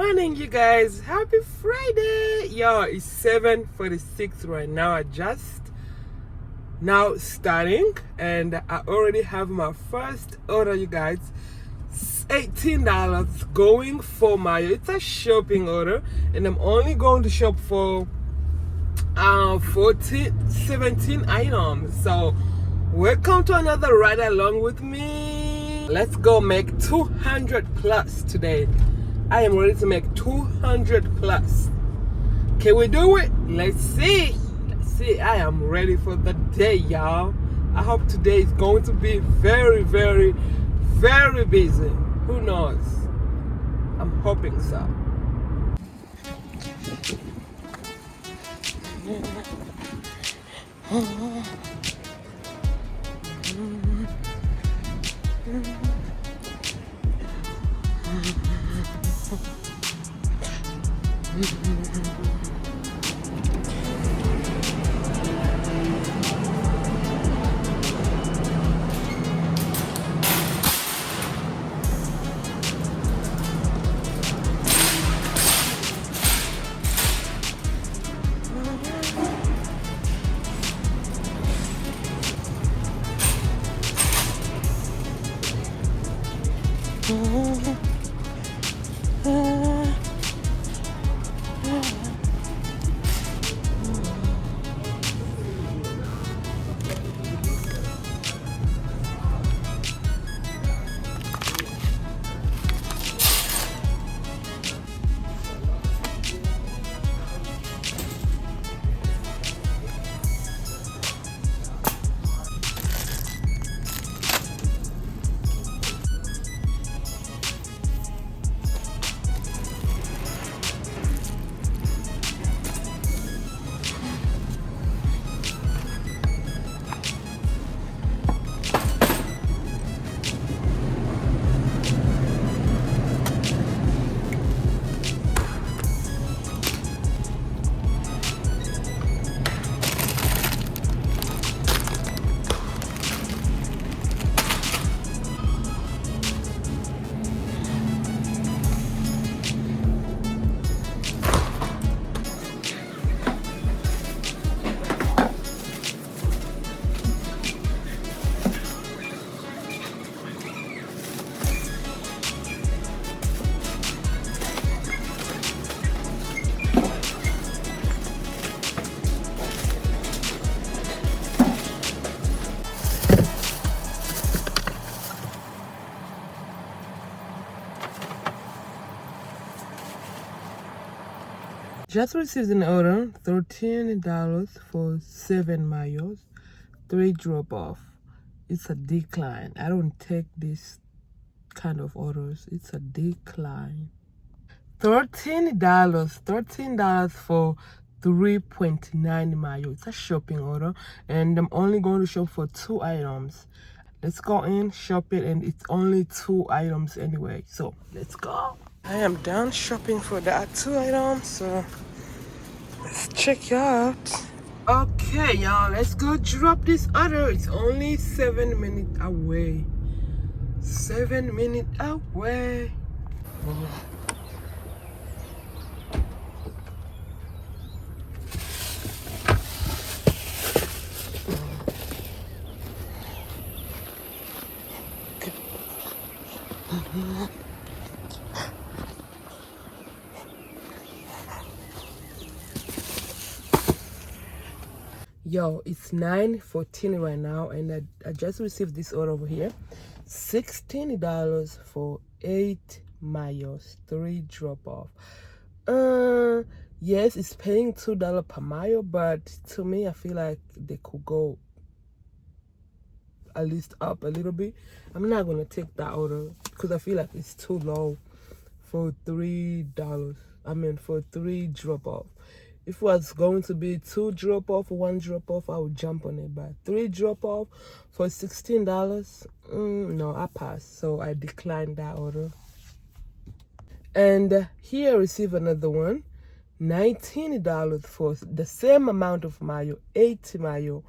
morning, you guys. Happy Friday. Yo, it's 7:46 right now. I just now starting and I already have my first order, you guys. $18 going for Mayo. It's a shopping order and I'm only going to shop for 17 items. So welcome to another ride along with me. Let's go make 200 plus today. I am ready to make 200 plus. Can we do it? Let's see. I am ready for the day, y'all. I hope today is going to be very, very, very busy. Who knows? I'm hoping so. Just received an order, $13 for 7 mayos, 3 drop off. It's a decline. I don't take this kind of orders. It's a decline. $13 for 3.9 mayo. It's a shopping order and I'm only going to shop for 2 items. Let's go in, shop it, and it's only 2 items anyway. So let's go. I am done shopping for that 2 items, so let's check you out. Okay, y'all, let's go drop this order. It's only 7 minutes away. 7 minutes away. Yo, it's 9:14 right now and I just received this order over here. $16 for 8 mayos, 3 drop off. Yes, it's paying $2 per mayo, but to me I feel like they could go at least up a little bit. I'm not gonna take that order because I feel like it's too low for $3. I mean for 3 drop off. If it was going to be 2 drop off or 1 drop off, I would jump on it. But 3 drop off for $16, no, I pass. So I declined that order. And here I receive another one, $19 for the same amount of mayo, 80 mayo,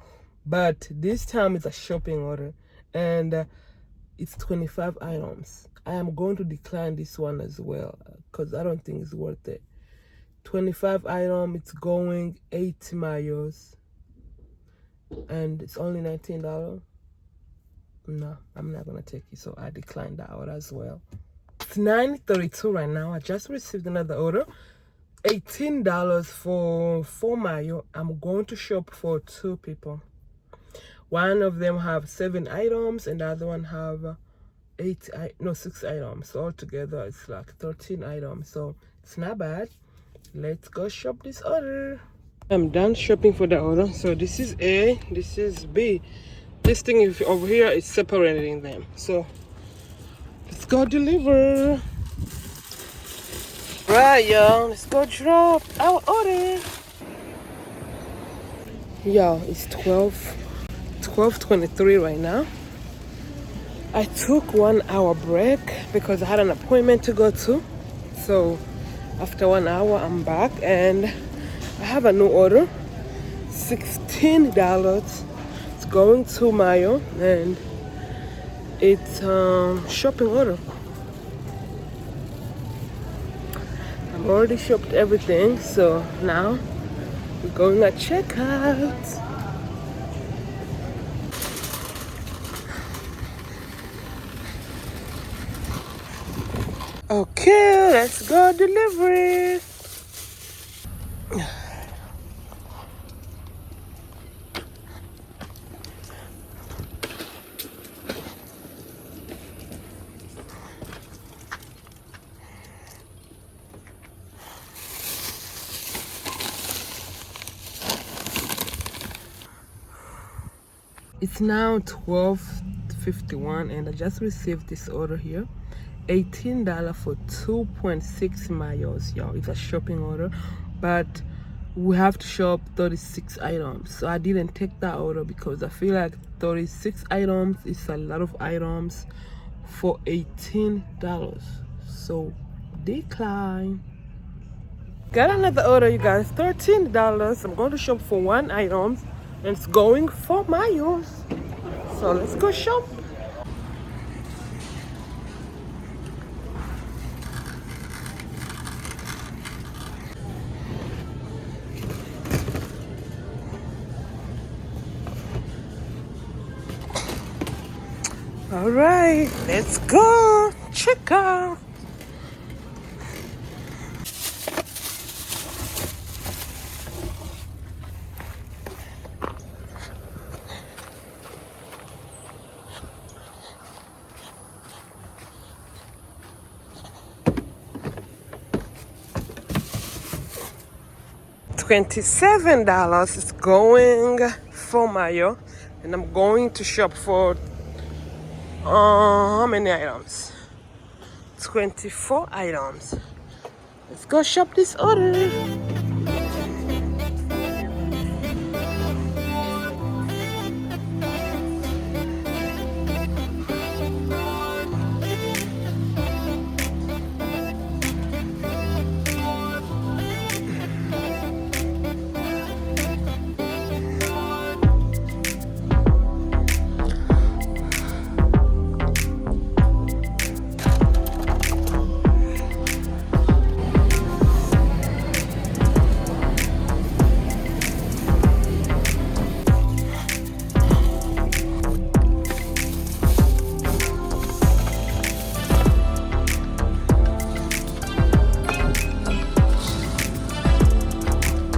but this time it's a shopping order. And it's 25 items. I am going to decline this one as well because I don't think it's worth it. 25 item, it's going 80 miles and it's only $19. No, I'm not gonna take it, so I declined that order as well. It's 9:32 right now. I just received another order, $18 for 4 miles. I'm going to shop for 2 people. One of them have 7 items and the other one have 6 items. So altogether it's like 13 items, so it's not bad. Let's go shop this order. I'm done shopping for the order. So this is A, this is B. This thing is over here is separating them. So let's go deliver. Right, y'all, let's go drop our order. Y'all, it's 12:23 right now. I took 1 hour break because I had an appointment to go to. So after 1 hour, I'm back and I have a new order. $16. It's going 2 miles and it's shopping order. I've already shopped everything, so now we're going at checkout. Okay, let's go delivery. It's now 12:51 and I just received this order here. $18 for 2.6 miles, y'all. It's a shopping order, but we have to shop 36 items. So I didn't take that order because I feel like 36 items is a lot of items for $18. So decline. Got another order, you guys. $13. I'm going to shop for 1 item and it's going 4 miles. So let's go shop. All right, let's go check out. $27 is going 4 miles and I'm going to shop for how many items? 24 items. Let's go shop this order.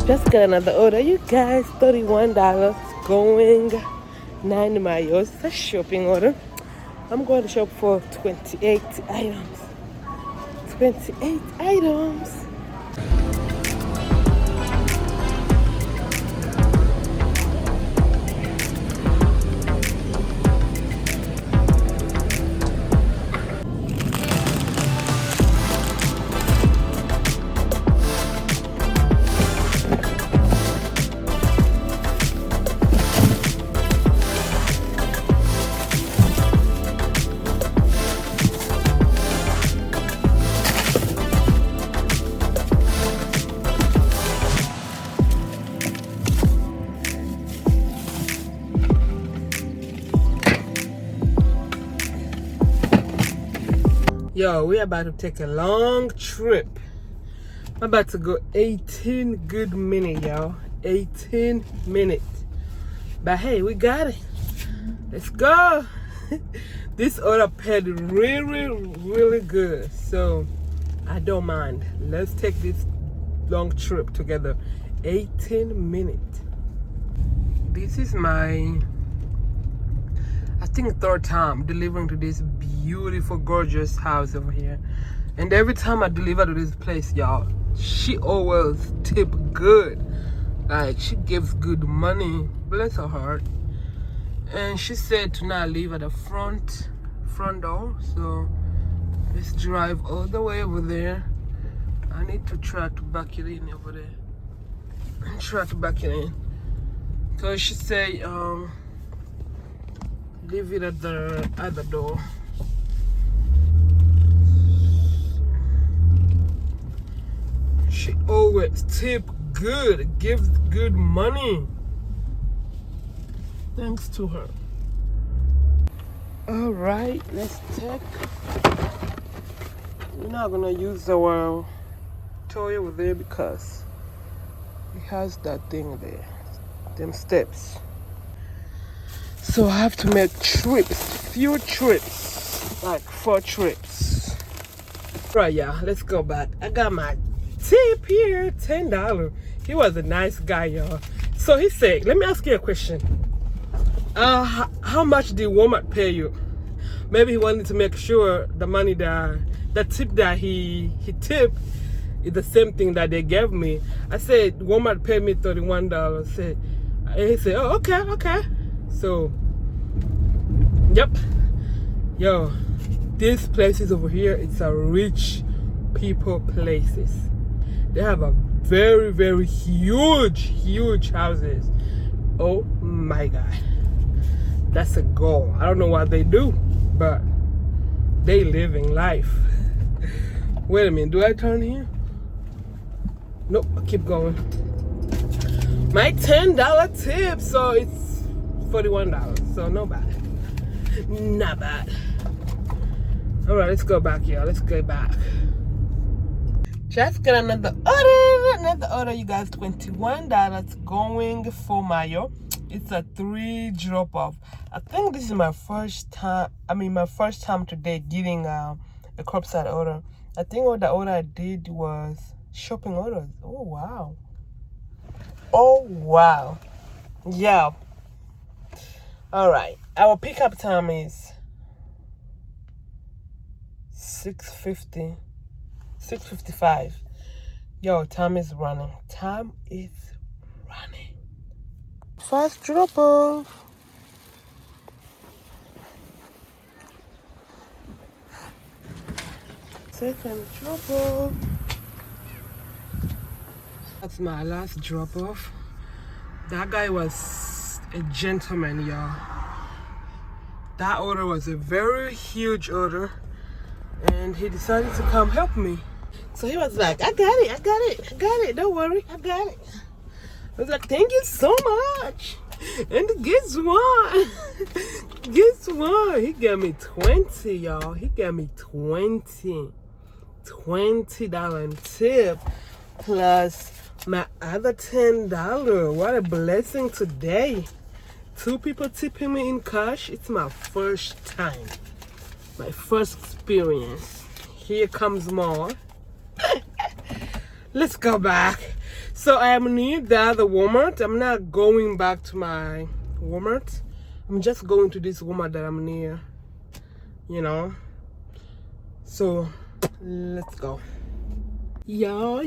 Just got another order, you guys. $31 going 9 miles. It's a shopping order. I'm going to shop for 28 items. 28 items. Yo, we're about to take a long trip. I'm about to go 18 good minutes, y'all. 18 minutes. But hey, we got it. Let's go. This order paid really good. So I don't mind. Let's take this long trip together. 18 minutes. This is my, I think, third time delivering to this beautiful, gorgeous house over here. And every time I deliver to this place, y'all, she always tip good. Like, she gives good money. Bless her heart. And she said to not leave at the front door. So let's drive all the way over there. I need to try to back it in over there. Try to back it in. So she said, leave it at the other door. She always tip good, gives good money. Thanks to her. All right, let's take. We're not gonna use our toy over there because it has that thing there, them steps. So I have to make few trips, like 4 trips. Right, y'all, let's go back. I got my tip here, $10. He was a nice guy, y'all. So he said, let me ask you a question. How much did Walmart pay you? Maybe he wanted to make sure the money the tip that he tipped is the same thing that they gave me. I said, Walmart paid me $31. He said, oh, okay. So, yep. Yo, these places over here, it's a rich people places. They have a very huge houses. Oh my God. That's a goal. I don't know what they do, but they living life. Wait a minute, do I turn here? Nope, I keep going. My $10 tip, so it's $41. So not bad. Not bad. All right, let's go back, y'all. Let's go back. Just got another order, you guys. $21 going for Mayo. It's a 3 drop off. I think this is my first time. My first time today getting a curbside order. I think what the order I did was shopping orders. Oh wow. Yeah. All right. Our pickup time is 6:55. Yo, time is running. First drop off. Second drop off. That's my last drop off. That guy was a gentleman, y'all. That order was a very huge order, and he decided to come help me. So he was like, I got it, don't worry, I got it. I was like, thank you so much. And guess what? He gave me 20, y'all. He gave me $20 in tip plus my other $10. What a blessing today. 2 people tipping me in cash. It's my first time. My first experience. Here comes more. Let's go back. So I am near the other Walmart. I'm not going back to my Walmart. I'm just going to this Walmart that I'm near. You know. So let's go. Yo,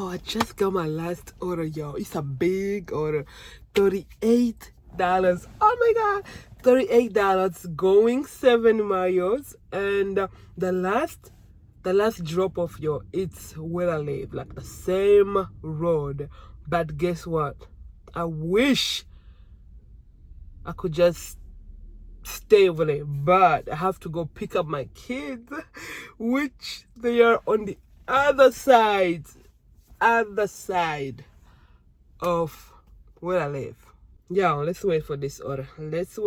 I just got my last order, y'all. It's a big order. $38. Oh my God. $38 going 7 miles. And the last drop off, yo, it's where I live, like the same road. But guess what? I wish I could just stay over there, but I have to go pick up my kids, which they are on the other side of where I live. Yo, let's wait for this order. And it's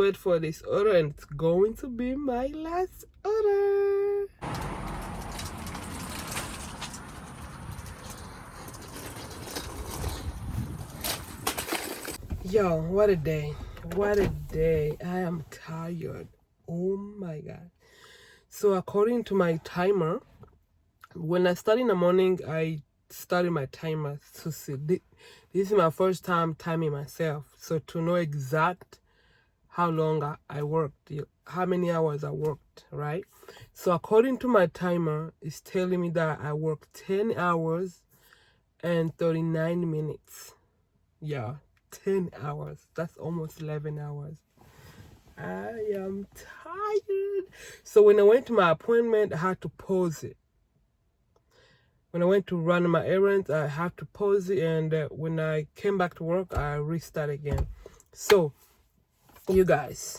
going to be my last order. Yo, what a day. What a day. I am tired. Oh my God. So according to my timer, when I start in the morning, I started my timer to see. This is my first time timing myself. So to know exact how long I worked, how many hours I worked, right? So according to my timer, it's telling me that I worked 10 hours and 39 minutes. Yeah, 10 hours. That's almost 11 hours. I am tired. So when I went to my appointment, I had to pause it. When I went to run my errands, I had to pause it. And when I came back to work, I restart again. So, you guys,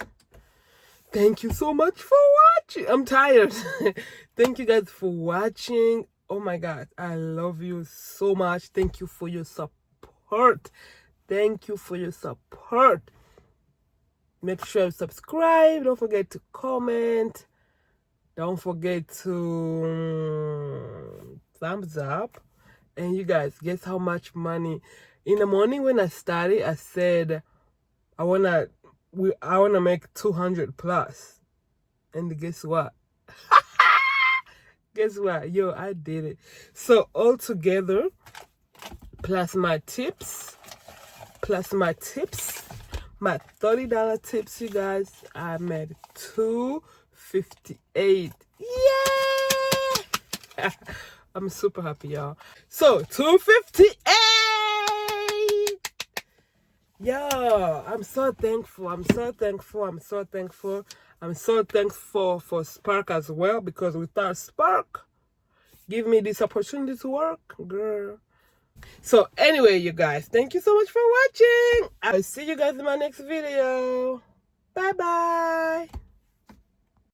thank you so much for watching. I'm tired. Thank you guys for watching. Oh my God, I love you so much. Thank you for your support. Thank you for your support. Make sure you subscribe. Don't forget to comment. Don't forget to thumbs up. And you guys, guess how much money? In the morning when I started, I said I wanna make 200 plus. And guess what? Guess what? Yo, I did it. So all together, plus my tips, my $30 tips, you guys, I made $258. Yeah! I'm super happy, y'all. So $258. Yo, I'm so thankful. I'm so thankful for Spark as well, because without Spark, give me this opportunity to work, girl. So anyway, you guys, thank you so much for watching. I'll see you guys in my next video. Bye bye.